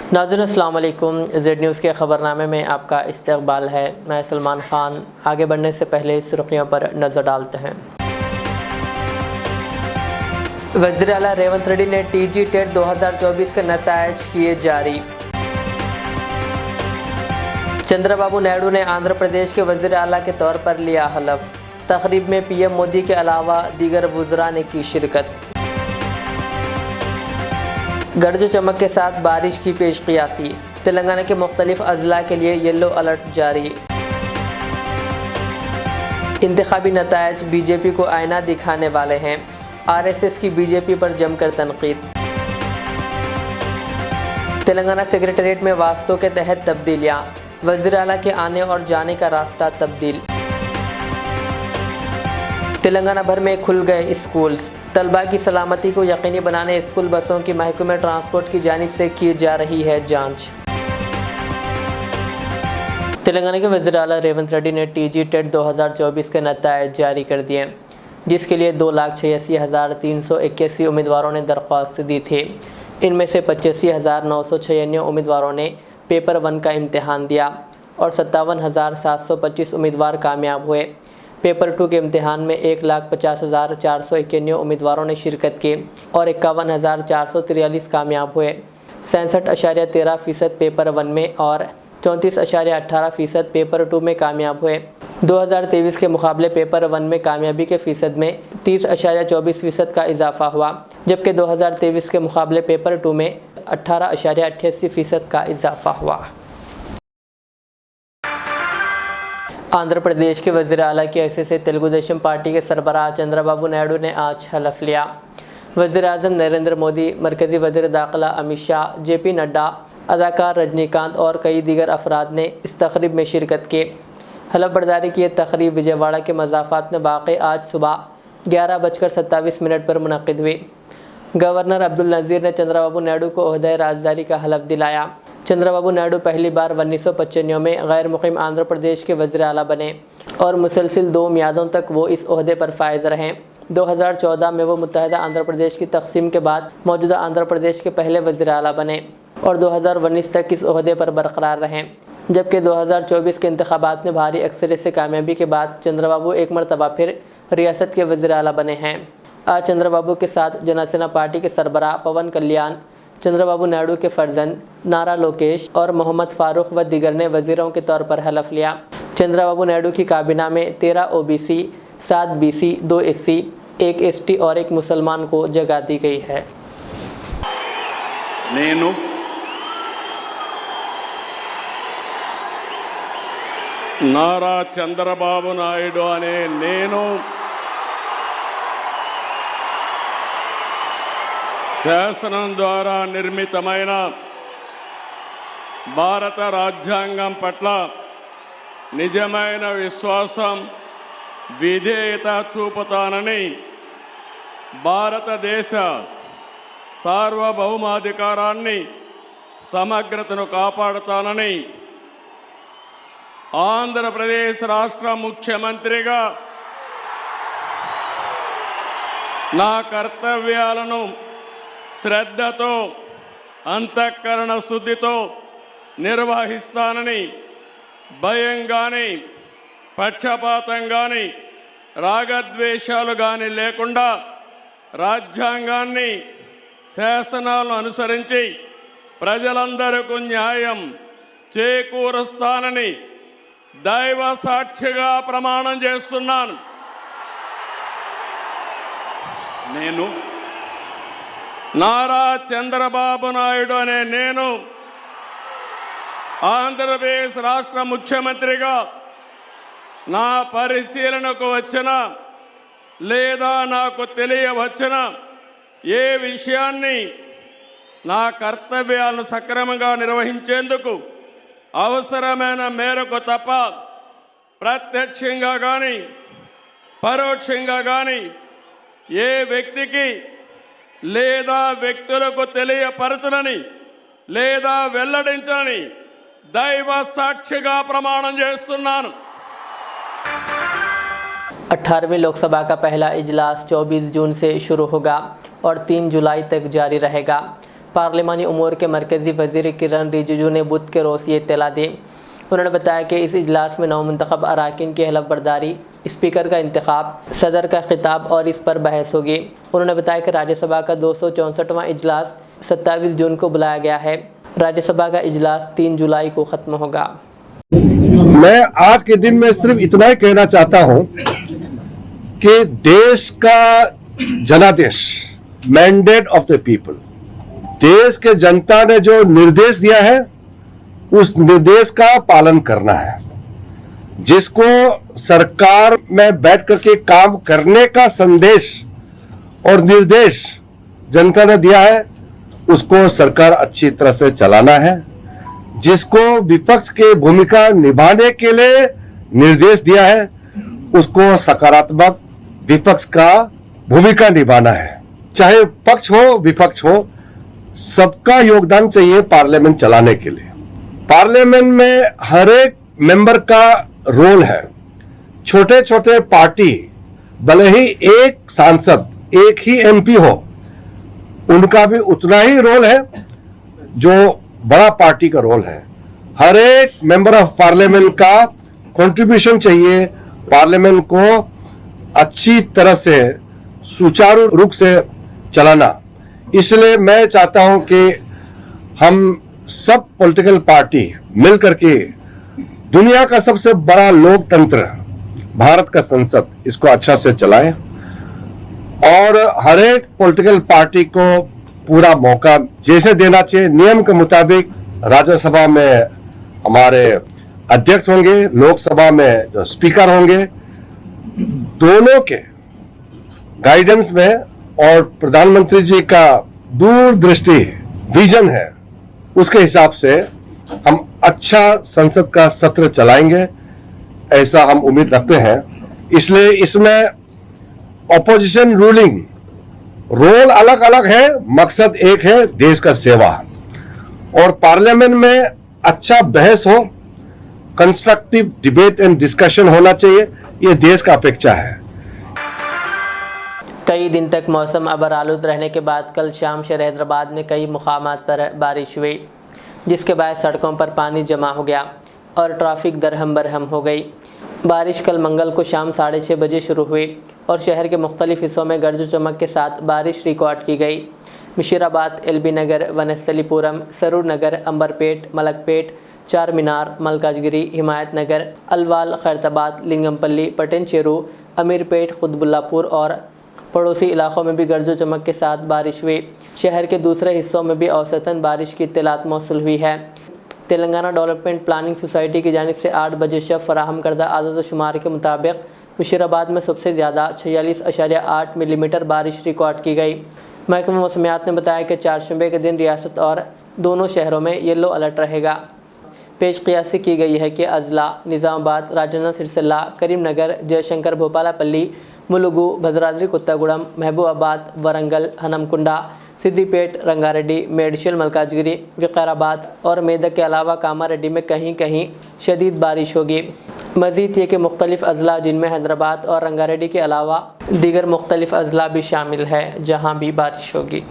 नाज़रीन अस्सलाम वालेकुम। ज़ेड न्यूज़ के ख़बरनामे में आपका इस्तक़बाल है। मैं सलमान ख़ान। आगे बढ़ने से पहले सुर्ख़ियों पर नज़र डालते हैं। वज़ीर आला रेवंत रेड्डी ने TG टेट 2024 के नताइज किए जारी। चंद्रबाबू नायडू ने आंध्र प्रदेश के वज़ीर आला के तौर पर लिया हलफ। तक़रीब में PM मोदी के अलावा दीगर वज़रा ने की शिरकत। गरज चमक के साथ बारिश की पेशक़ियासी। तेलंगाना के मुख्तलिफ अज़ला के लिए येलो अलर्ट जारी। इंतखाबी नताइज BJP को आईना दिखाने वाले हैं। RSS की BJP पर जमकर तनक़ीद। तेलंगाना सेक्रेटेरिएट में वास्तों के तहत तब्दीलियाँ। वज़ीर आला के आने और जाने का रास्ता तब्दील। तेलंगाना भर में खुल गए स्कूल्स। तलबा की सलामती को यकीनी बनाने स्कूल बसों की महकमे ट्रांसपोर्ट की जानिब से की जा रही है जांच। तेलंगाना के वज़ीर आला रेवंत रेड्डी ने TG टेट 2024 के नताइज जारी कर दिए, जिसके लिए 2,86,381 उम्मीदवारों ने दरख्वास्त दी थी। इनमें से 85,996 उम्मीदवारों ने पेपर 1 का इम्तहान दिया और 57,725 उम्मीदवार कामयाब हुए। पेपर 2 के इम्तहान में 1,50,491 उम्मीदवारों ने शिरकत की और 51,443 कामयाब हुए। 67.13% पेपर 1 में और 34.18% पेपर 2 में कामयाब हुए। 2023 के मुकाबले पेपर 1 में कामयाबी के फ़ीसद में 30.24% का इजाफा हुआ, जबकि 2023 के मुकाबले पेपर 2 में 18.88% का इजाफा हुआ। आंध्र प्रदेश के वज़ीर आला की हैसियत से तेलुगु देशम पार्टी के सरबराह चंद्रबाबू नायडू ने आज हलफ लिया। वज़ीर आज़म नरेंद्र मोदी, मरकज़ी वज़ीर दाखिला अमित शाह, JP नड्डा, अदाकार रजनीकांत और कई दीगर अफराद ने इस तक़रीब में शिरकत की। हलफ बर्दारी की यह तक़रीब विजयवाड़ा के मज़ाफ़ात में वाक़ई आज सुबह 11:27 पर मुनक़्क़िद हुई। गवर्नर अब्दुल नज़ीर ने चंद्रबाबू नायडू को ओहदे राजदारी का हलफ दिलाया। चंद्रबाबू नायडू पहली बार 1995 में गैर मुक़ीम आंध्र प्रदेश के वज़ीर आला बने और मुसलसिल 2 मियादों तक वो इस ओहदे पर फायज़ रहे। 2014 में वो मुत्तहिदा आंध्र प्रदेश की तक़सीम के बाद मौजूदा आंध्र प्रदेश के पहले वज़ीर आला बने और 2019 तक इस ओहदे पर बरकरार रहें, जबकि 2024 के इंतखाबात में भारी अक्सरियत से कामयाबी के बाद चंद्रबाबू एक मरतबा फिर रियासत के वज़ीर आला बने हैं। आज चंद्रबाबू के साथ जनसेना पार्टी के सरबराह पवन कल्याण, चंद्रबाबू नायडू के फर्जंद नारा लोकेश और मोहम्मद फ़ारूक व दीगर ने वज़ीरों के तौर पर हलफ लिया। चंद्रबाबू नायडू की काबीना में 13 OBC, 7 BC, 2 SC, 1 ST और 1 मुसलमान को जगह दी गई है। नारा चंद्रबाबू नायडू अने नेनु శాసనం ద్వారా నిర్మితమైన భారత రాజ్యాంగం పట్ల నిజమైన విశ్వాసం, విధేయత చూపుతానని, భారతదేశ సార్వభౌమాధికారాన్ని, సమగ్రతను కాపాడుతానని ఆంధ్రప్రదేశ్ రాష్ట్ర ముఖ్యమంత్రిగా నా కర్తవ్యాలను శ్రద్ధతో, అంతఃకరణ శుద్ధితో నిర్వహిస్తానని, భయం కానీ, పక్షపాతం కానీ, రాగద్వేషాలు కానీ లేకుండా రాజ్యాంగాన్ని, శాసనాలను అనుసరించి ప్రజలందరికీ న్యాయం చేకూరుస్తానని దైవ సాక్షిగా ప్రమాణం చేస్తున్నాను. నేను నారా చంద్రబాబు నాయుడు అనే నేను ఆంధ్రప్రదేశ్ రాష్ట్ర ముఖ్యమంత్రిగా నా పరిశీలనకు వచ్చిన లేదా నాకు తెలియవచ్చిన ఏ విషయాన్ని నా కర్తవ్యాలను సక్రమంగా నిర్వహించేందుకు అవసరమైన మేరకు తప్ప ప్రత్యక్షంగా కానీ పరోక్షంగా కానీ ఏ వ్యక్తికి లేదా వ్యక్తులకు తెలియపరచనని లేదా వెల్లడించని దైవ సాక్షిగా ప్రమాణం చేస్తున్నాను। 18वीं लोकसभा का पहला इजलास 24 जून से शुरू होगा और 3 जुलाई तक जारी रहेगा। पार्लिमानी उमूर के मरकज़ी वज़ीर किरण रिजिजू ने बुध के रोज़ ये इत्तला दी। उन्होंने बताया कि इस इजलास में नौमुंतखब अराकीन की हलफ बर्दारी, स्पीकर का इंतखाब, सदर का खिताब और इस पर बहस होगी। उन्होंने बताया कि राज्यसभा का 264वां इजलास 27 जून को बुलाया गया है। राज्यसभा का इजलास 3 जुलाई को ख़त्म होगा। मैं आज के दिन में सिर्फ इतना ही कहना चाहता हूं कि देश का जनादेश, मैंडेट ऑफ द पीपल, देश के जनता ने जो निर्देश दिया है उस निर्देश का पालन करना है। जिसको सरकार में बैठ करके काम करने का संदेश और निर्देश जनता ने दिया है उसको सरकार अच्छी तरह से चलाना है। जिसको विपक्ष के भूमिका निभाने के लिए निर्देश दिया है उसको सकारात्मक विपक्ष का भूमिका निभाना है। चाहे पक्ष हो विपक्ष हो, सबका योगदान चाहिए पार्लियामेंट चलाने के लिए। पार्लियामेंट में हर एक मेंबर का रोल है। छोटे छोटे पार्टी, भले ही एक सांसद, एक ही एमपी हो, उनका भी उतना ही रोल है जो बड़ा पार्टी का रोल है। हर एक मेंबर ऑफ पार्लियामेंट का कंट्रीब्यूशन चाहिए पार्लियामेंट को अच्छी तरह से सुचारू रूप से चलाना। इसलिए मैं चाहता हूं कि हम सब पॉलिटिकल पार्टी मिलकर के दुनिया का सबसे बड़ा लोकतंत्र भारत का संसद, इसको अच्छा से चलाएं और हर एक पॉलिटिकल पार्टी को पूरा मौका जैसे देना चाहिए। नियम के मुताबिक राज्यसभा में हमारे अध्यक्ष होंगे, लोकसभा में जो स्पीकर होंगे, दोनों के गाइडेंस में और प्रधानमंत्री जी का दूरदृष्टि विजन है, उसके हिसाब से हम अच्छा संसद का सत्र चलाएंगे, ऐसा हम उम्मीद रखते हैं। इसलिए इसमें ऑपोजिशन रूलिंग रोल अलग अलग है, मकसद एक है, देश का सेवा। और पार्लियामेंट में अच्छा बहस हो, कंस्ट्रक्टिव डिबेट एंड डिस्कशन होना चाहिए, ये देश का अपेक्षा है। कई दिन तक मौसम अबर आलूद रहने के बाद कल शाम शहर हैदराबाद में कई मुकामात पर बारिश हुई, जिसके बाद सड़कों पर पानी जमा हो गया और ट्रैफिक दरहम बरहम हो गई। बारिश कल मंगल को शाम 6:30 बजे शुरू हुई और शहर के मुख्तलिफ हिस्सों में गर्ज चमक के साथ बारिश रिकॉर्ड की गई। मुशीराबाद, एलबी नगर, वनस्थलीपुरम, सरूर नगर, अंबरपेट, मलकपेट, चार मीनार, मलकाजगिरी, हिमायत नगर, अलवाल, खैरताबाद, लिंगमपल्ली, पटेन चेरू, अमीरपेट, खुतबुल्लापुर और पड़ोसी इलाकों में भी गर्जो चमक के साथ बारिश हुई। शहर के दूसरे हिस्सों में भी औसतन बारिश की इत्तलात मौसूल हुई है। तेलंगाना डेवलपमेंट प्लानिंग सोसाइटी की जानिब से 8 बजे शब फराहम करदा आज़ाद शुमार के मुताबिक मुशीराबाद में सबसे ज़्यादा 46.8 मिलीमीटर बारिश रिकॉर्ड की गई। महकमा मौसमियात ने बताया कि चारशंबे के दिन रियासत और दोनों शहरों में येलो अलर्ट रहेगा। पेश क़ियासी की गई है कि अजला, निज़ामाबाद, राजन्ना सिरसिल्ला, करीमनगर, जयशंकर भोपालापल्ली, मुलुगु, भद्राद्री कोत्तागुड़म, महबूबाबाद, वरंगल, हनमकुंडा, सिद्दीपेट, रंगारेड्डी, मेडशल, मलकाजगिरी, विकाराबाद और मेदक के अलावा कामारेड्डी में कहीं कहीं शदीद बारिश होगी। मज़ीद ये कि मुख्तलिफ़ अजला जिनमें हैदराबाद और रंगारेड्डी के अलावा दीगर मुख्तलिफ़ अजला भी शामिल है जहाँ भी बारिश होगी।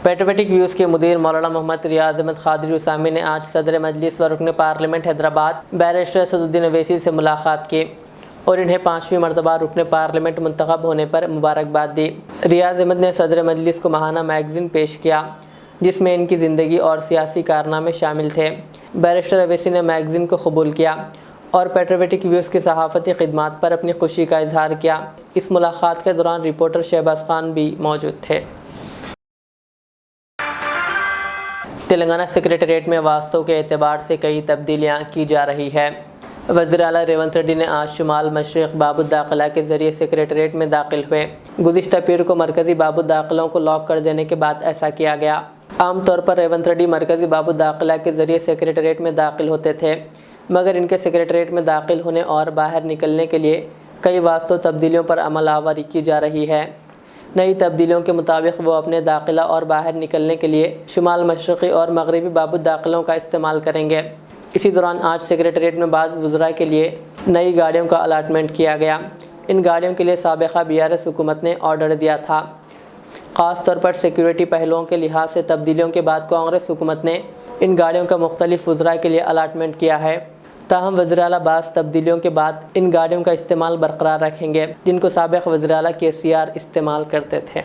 पेट्रोवेटिक व्यूज़ के मुदीर मौलाना मोहम्मद रियाज अहमद खादरी उसामी ने आज सदर मजलिस व रुकन पार्लियामेंट हैदराबाद बैरिस्टर असदुद्दीन अवैसी से मुलाकात की और इन्हें 5वीं मरतबा रुकन पार्लियामेंट मुंतखब होने पर मुबारकबाद दी। रियाज अहमद ने सदर मजलिस को माहाना मैगज़ीन पेश किया जिसमें इनकी ज़िंदगी और सियासी कारनामे शामिल थे। बैरिस्टर अवैसी ने मैगज़ीन को कबूल किया और पेट्रोवेटिक व्यूज़ की सहाफ़ती खिदमात पर अपनी खुशी का इजहार किया। इस मुलाकात के दौरान रिपोर्टर शहबाज खान भी मौजूद थे। तेलंगाना सेक्रेटेरिएट में वास्तव के एतबार से कई तब्दीलियाँ की जा रही है। वज़ीर आला रेवंत रेड्डी ने आज शुमाल मशरिक़ बाबू दाखिला के ज़रिए सेक्रेटरीट में दाखिल हुए। गुज़िश्ता पीर को मरकज़ी बाबू दाखिलों को लॉक कर देने के बाद ऐसा किया गया। आमतौर पर रेवंत रेड्डी मरकज़ी बाबू दाखिला के ज़रिए सेक्रेटरीट में दाखिल होते थे, मगर इनके सेक्रेटरीट में दाखिल होने और बाहर निकलने के लिए कई वास्तव तब्दीलियों पर अमल आवर की जा रही है। नई तब्दीलियों के मुताबिक वो अपने दाखिला और बाहर निकलने के लिए शुमाल मशरक़ी और मगरबी बाबू दाखिलों का इस्तेमाल करेंगे। इसी दौरान आज सेक्रेटरीट में बाज़ वज़रा के लिए नई गाड़ियों का अलाटमेंट किया गया। इन गाड़ियों के लिए साबिक़ा BRS हुकूमत ने ऑर्डर दिया था। ख़ास तौर पर सिक्योरिटी पहलुओं के लिहाज से तब्दीलियों के बाद कांग्रेस हुकूमत ने इन गाड़ियों का मुख्तलिफ वज़रा के लिए अलाटमेंट किया है। ताहम वज़ीर आला बाज़ तब्दीलियों के बाद इन गाड़ियों का इस्तेमाल बरकरार रखेंगे, जिनको साबिक़ वज़ीर आला KCR इस्तेमाल करते थे।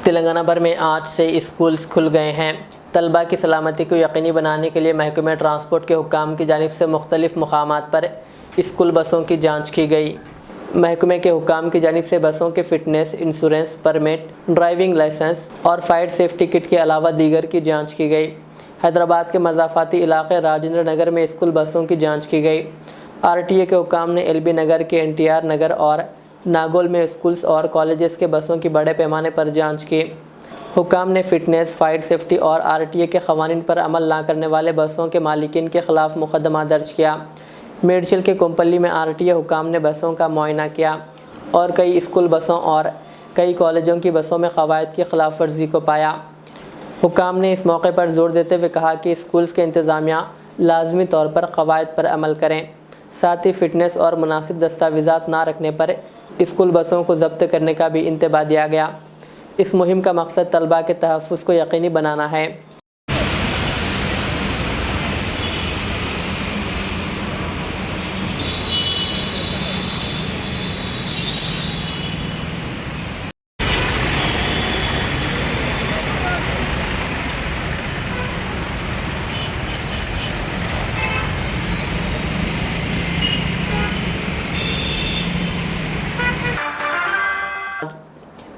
तेलंगाना भर में आज से स्कूल्स खुल गए हैं। तलबा की सलामती को यकीनी बनाने के लिए महकमे ट्रांसपोर्ट के हुक्काम की जानिब से मुख्तलिफ मकामात पर स्कूल बसों की जांच की गई। महकमे के हुक्काम की जानिब से बसों के fitness, insurance, permit, driving licence और फायर सेफ्टी किट के अलावा दीगर की जाँच की गई। हैदराबाद के मज़ाफ़ाती इलाके राजेंद्र नगर में स्कूल बसों की जाँच की गई। RTA के हुक्काम ने LB नगर के NTR नगर और नागौल में स्कूल्स और कॉलेजेस के बसों की बड़े पैमाने पर जांच की। हुक्काम ने फ़िटनेस, फायर सेफ्टी और RTA के क़वानीन पर अमल ना करने वाले बसों के मालिकीन के ख़िलाफ़ मुक़दमा दर्ज किया। मेडचल के कोम्पली में RTA हुक्काम ने बसों का मुआयना किया और कई स्कूल बसों और कई कॉलेजों की बसों में क़वायद की ख़िलाफ़ वर्जी को पाया। हुक्काम ने इस मौके पर ज़ोर देते हुए कहा कि स्कूल्स के इंतज़ामिया लाजमी तौर पर क़वायद पर अमल करें। साथ ही फ़िटनेस और मुनासिब दस्तावेज़ात ना रखने पर स्कूल बसों को ज़ब्त करने का भी इंतबाह दिया गया। इस मुहिम का मकसद तलबा के तहफ़्फ़ुज़ को यकीनी बनाना है।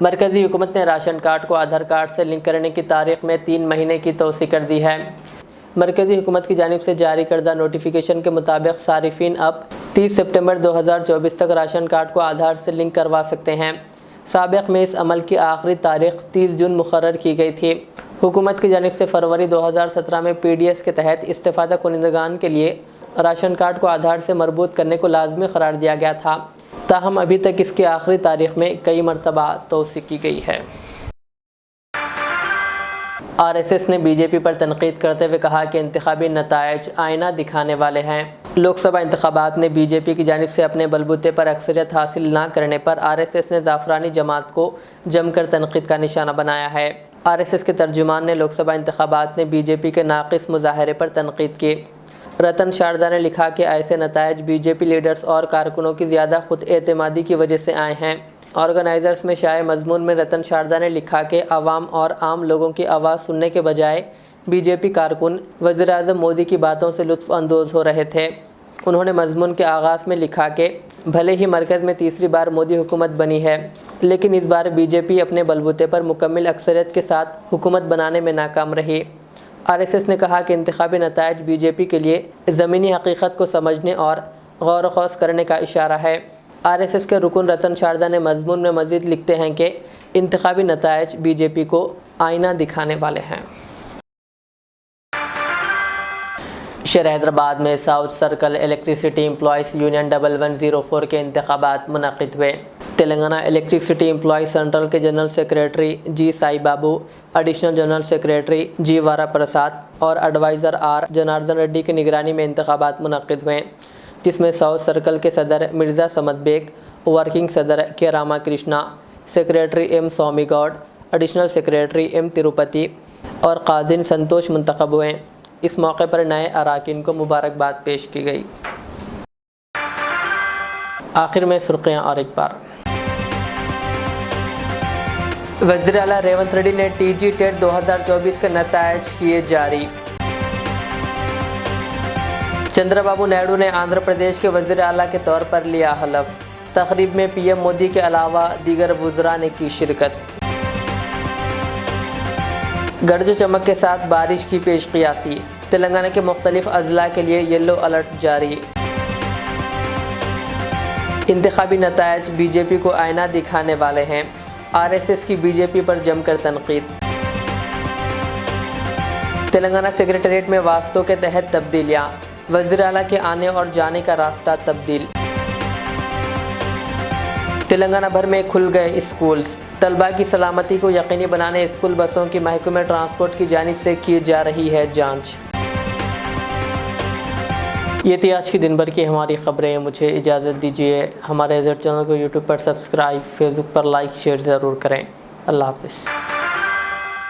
मरकज़ी हुकूमत ने राशन कार्ड को आधार कार्ड से लिंक करने की तारीख़ में 3 महीने की तोसी कर दी है। मरकज़ी हुकूमत की जानिब से जारी करदा नोटिफिकेशन के मुताबिक सारिफीन अब 30 सितंबर 2024 तक राशन कार्ड को आधार से लिंक करवा सकते हैं। साबिक़ में इस अमल की आखिरी तारीख़ 30 जून मुकर्रर की गई थी। हुकूमत की जानिब से फरवरी 2017 में PDS के तहत इस्तेफ़ादा कुनिंदगान के लिए राशन कार्ड को आधार से मरबूत करने को लाजमी करार दिया गया था। ताहम अभी तक इसकी आखिरी तारीख़ में कई मरतबा तोसी की गई है। RSS ने BJP पर तनकीद करते हुए कहा कि इंतखाबी नताइज आईना दिखाने वाले हैं। लोकसभा इंतखाबात में BJP की जानिब से अपने बलबूते पर अक्सरियत हासिल ना करने पर RSS ने ज़ाफ़रानी जमात को जमकर तनकीद का निशाना बनाया है। RSS के तर्जुमान ने लोकसभा इंतखाबात में BJP के नाक़िस मुज़ाहरे पर तनकीद की। रतन शारदा ने लिखा कि ऐसे नताइज BJP लीडर्स और कारकुनों की ज़्यादा खुद एतमादी की वजह से आए हैं। ऑर्गेनाइज़र्स में शाये मज़मून में रतन शारदा ने लिखा कि आवाम और आम लोगों की आवाज़ सुनने के बजाय BJP कारकुन वज़ीर-ए-आज़म मोदी की बातों से लुत्फ़ अंदोज़ हो रहे थे। उन्होंने मज़मून के आगाज़ में लिखा कि भले ही मरकज़ में तीसरी बार मोदी हुकूमत बनी है, लेकिन इस बार BJP अपने बलबूते पर मुकम्मल अक्सरियत के साथ हुकूमत बनाने में नाकाम रही। RSS ने कहा कि इंतखाबी नताइज BJP के लिए ज़मीनी हकीकत को समझने और गौर ख़ौस करने का इशारा है। RSS के रुकन रतन शारदा ने मज़मून में मज़ीद लिखते हैं कि इंतखाबी नताइज BJP को आईना दिखाने वाले हैं। शहर हैदराबाद में south circle electricity employees union 1104 के इंतखाबात मुनक़िद हुए। तेलंगाना इलेक्ट्रिसिटी एम्प्लॉइज़ सेंट्रल के जनरल सेक्रेटरी G साई बाबू, एडिशनल जनरल सेक्रेटरी G वारा प्रसाद और एडवाइज़र R जनार्दन रेड्डी की निगरानी में इंतखाबात मुनक़िद हुए, जिसमें साउथ सर्कल के सदर मिर्ज़ा समद बेग, वर्किंग सदर के Rama Krishna, secretary M Swamy Goud, additional secretary M Tirupati और काज़िन संतोष मुंतखब हुए। इस मौके पर नए अराकीन को मुबारकबाद पेश की गई। आखिर में सुर्खियाँ और एक बार। वज़ीर आला रेवंत रेड्डी ने TG टेट 2024 के नतायज किए जारी। चंद्रबाबू नायडू ने आंध्र प्रदेश के वज़ीर आला के तौर पर लिया हलफ। तकरीब में PM मोदी के अलावा दीगर वुज़रा ने की शिरकत। गरज चमक के साथ बारिश की पेशकियासी। तेलंगाना के मुख्तलिफ अजला के लिए येलो अलर्ट जारी। इंतखाबी नतायज BJP को आईना दिखाने वाले हैं। RSS की BJP पर जमकर तनकीद। तेलंगाना सेक्रेटेरिएट में वास्तों के तहत तब्दीलियाँ। वज़ीर आला के आने और जाने का रास्ता तब्दील। तेलंगाना भर में खुल गए स्कूल्स। तलबा की सलामती को यकीनी बनाने स्कूल बसों की महकमे ट्रांसपोर्ट की जानिब से की जा रही है जांच। ये थी आज की दिन भर की हमारी खबरें। मुझे इजाज़त दीजिए। हमारे एजेट चैनल को यूट्यूब पर सब्सक्राइब, फेसबुक पर लाइक शेयर ज़रूर करें। अल्लाह हाफ़िज़।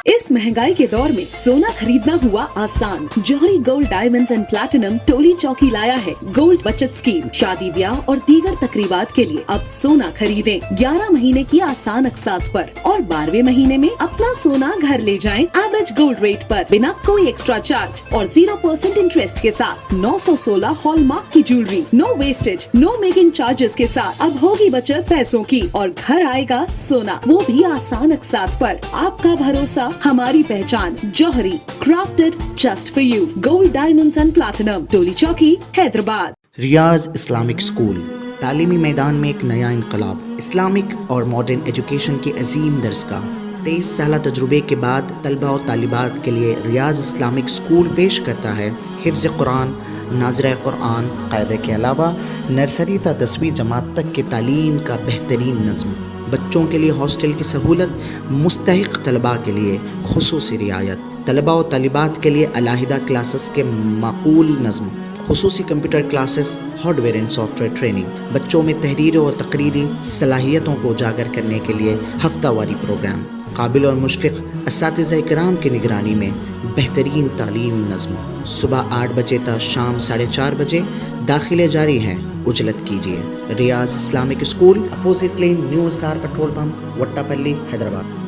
इस महंगाई के दौर में सोना खरीदना हुआ आसान। जौहरी gold diamonds and platinum Toli चौकी लाया है गोल्ड बचत स्कीम। शादी ब्याह और दीगर तकरीबात के लिए अब सोना खरीदें 11 महीने की आसान अकसात पर और 12वें महीने में अपना सोना घर ले जाएं एवरेज गोल्ड रेट पर बिना कोई एक्स्ट्रा चार्ज और 0% इंटरेस्ट के साथ। 916 हॉलमार्क की jewellery, no wastage, no making charges के साथ। अब होगी बचत पैसों की और घर आएगा सोना, वो भी आसान अकसात पर। आपका भरोसा, हमारी पहचान। Jauhari, crafted just for you. Gold diamonds and platinum, Toli Chowki, Hyderabad. Riyaz Islamic school, तालीमी मैदान में एक नया इनकलाब। इस्लामिक और मॉडर्न एजुकेशन की अजीम दरसगाह। 23 साल तजुर्बे के बाद तलबा और तालिबात के लिए रियाज इस्लामिक स्कूल पेश करता है हिफ्ज़ कुरान, नाज़िरा कुरान कायदे के अलावा नर्सरी ता 10वीं जमात तक की तालीम का बेहतरीन नज़्म। बच्चों के लिए हॉस्टल की सहूलत, मुस्तहिक तलबा के लिए खुसूसी रियायत, तलबा और तालिबात के लिए अलहदा क्लासेस के माकूल नज़्म, खुसूसी computer classes, hardware and software training. बच्चों में तहरीर और तकरीरी सलाहियतों को उजागर करने के लिए हफ्तावारी प्रोग्राम। काबिल और मुशफ़िक़ असातिज़ा इकराम की निगरानी में बेहतरीन तालीम नज़्म। सुबह 8 बजे तक शाम 4:30 बजे दाखिले जारी हैं। उजलत कीजिए। Riyaz Islamic school, opposite lane, new SR petrol pump, Vattepally, Hyderabad.